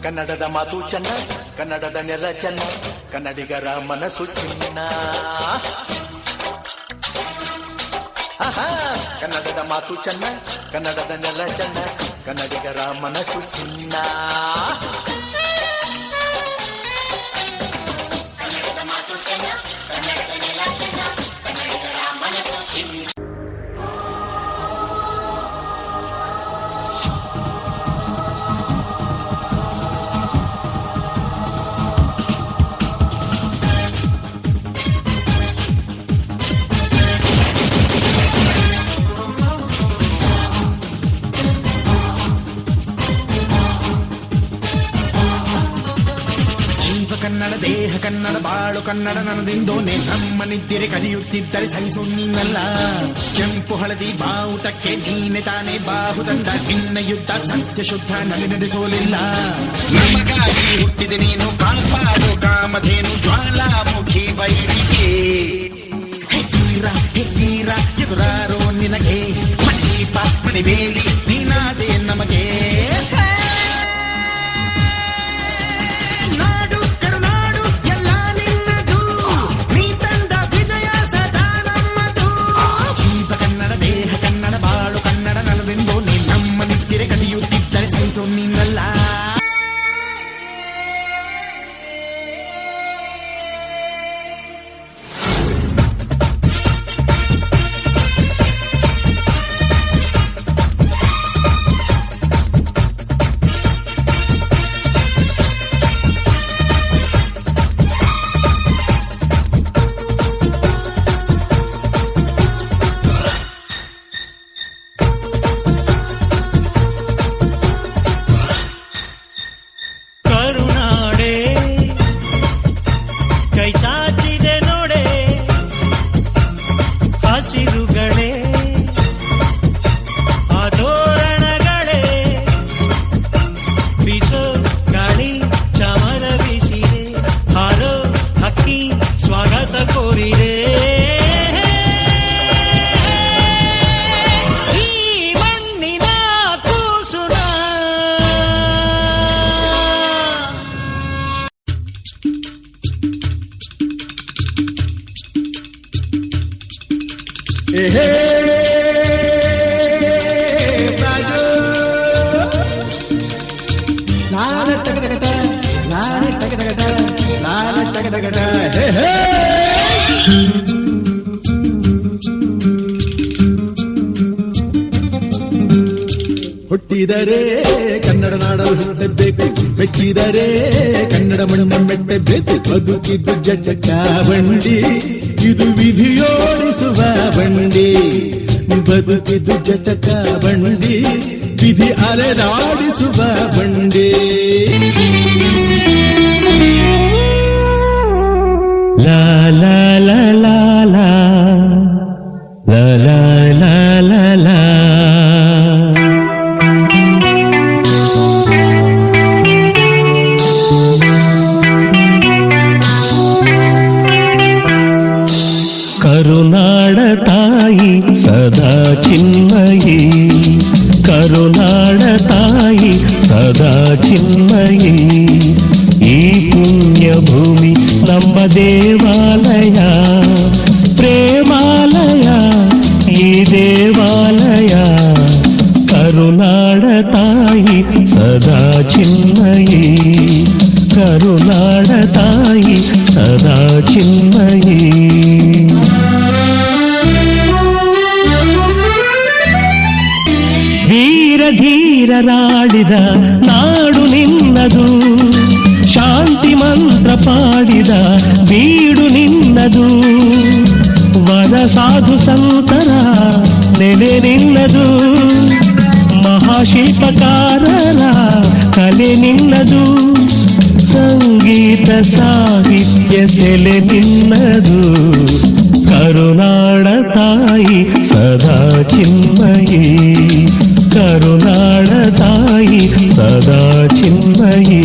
ಕನ್ನಡದ ಮಾತು ಚೆನ್ನ, ಕನ್ನಡದ ನೆಲ ಚೆನ್ನ, ಕನ್ನಡಿಗರ ಮನಸ್ಸು ಚಿನ್ನ. ಕನ್ನಡದ ಮಾತು ಚೆನ್ನ, ಕನ್ನಡದ ನೆಲ ಚೆನ್ನ, ಕನ್ನಡಿಗರ ಮನಸ್ಸು ಚಿನ್ನ. ಕನ್ನಡ ದೇಹ ಕನ್ನಡ ಬಾಳು ಕನ್ನಡ ನನ್ನದಿಂದೋನೆ ನಮ್ಮ ನಿದ್ದಿರೆ ಕಲಿಯುತ್ತಿದ್ದರೆ ಸಹಿಸು ನೀನಲ್ಲ. ಕೆಂಪು ಹಳದಿ ಬಾವುಟಕ್ಕೆ ನೀನೆ ತಾನೇ ಬಾಹುದಂಡ, ನಿನ್ನ ಯುದ್ಧ ಸತ್ಯ ಶುದ್ಧ ನಡೆ ನಡೆಸೋಲಿಲ್ಲ. ನಮಗಾಗಿ ಹುಟ್ಟಿದೆ ನೀನು ಕಾಪಾಡು ಕಾಮಧೇನು ಜ್ವಾಲಾಮುಖಿ ವೈರಿಗೆ. ಹೆಗ್ಗೀರ ಹೆಗ್ಗೀರ ಎದುರಾರೋ ನಿನಗೆ ಮಣೀಪ ಮಣಿಬೇಲಿ ನೀನಾದೆ ನಮಗೆ. ನೀನಲ್ಲ ಕೈ ಚಾಚಿದೆ ನೋಡೆ ಹಸಿರುಗಳೇ ಆದೋರಣಗಳೇ, ಬೀಸೋ ಗಾಳಿ ಚಮರ ಬೀಸಿದೆ, ಹಾರೋ ಹಕ್ಕಿ ಸ್ವಾಗತ ಕೋರಿದೆ. ಹುಟ್ಟಿದರೆ ಕನ್ನಡ ನಾಡಲು ಹುಟ್ಟಬೇಕು, ಮೆಚ್ಚಿದರೆ ಕನ್ನಡ ಮಣ್ಣ ಮೆಟ್ಟಬೇಕು. ಬದುಕಿದ್ದು ಜಟಕ ಬಂಡಿ, ಇದು ವಿಧಿಯೋಡಿಸುವ ಬಂಡಿ. ಬದುಕಿದ್ದು ಜಟಕ ಬಂಡಿ, ವಿಧಿ ಅಲೆದಾಡಿಸುವ ಬಂಡಿ. ಲಾ ಲಾ ಲಾ ಲಾ ಲಾ ಲಾ ಲಾ ಲಾ ಲಾ ಲಾ. ಕರುನಾಡ ತಾಯಿ ಸದಾ ಚಿನ್ಮಯಿ, ಕರುನಾಡ ತಾಯಿ ಸದಾ ಚಿನ್ಮಯಿ. ಈ ಪುಣ್ಯ ಭೂಮಿ ನಮ್ಮ ದೇವಾಲಯ, ಪ್ರೇಮಾಲಯ ಈ ದೇವಾಲಯ. ಕರುನಾಡ ತಾಯಿ ಸದಾ ಚಿನ್ಮಯಿ, ಕರುನಾಡ ತಾಯಿ ಸದಾ ಚಿನ್ಮಯಿ. ಧೀರ ಧೀರರಾಡಿದ ನಾಡು ನಿನ್ನದು, ಶಾಂತಿ ಮಂತ್ರ ಪಾಡಿದ ಬೀಡು ನಿನ್ನದು. ವರ ಸಾಧು ಸಂತರ ನೆಲೆ ನಿನ್ನದು, ಮಹಾಶಿಲ್ಪಕಾರರ ಕಲೆ ನಿನ್ನದು. ಸಂಗೀತ ಸಾಹಿತ್ಯ ಸೆಲೆ ನಿನ್ನದು. ಕರುನಾಡ ತಾಯಿ ಸದಾ ಚಿನ್ಮಯಿ, ಕರುನಾಡ ತಾಯಿ ಸದಾ ಚಿನ್ಮಯಿ.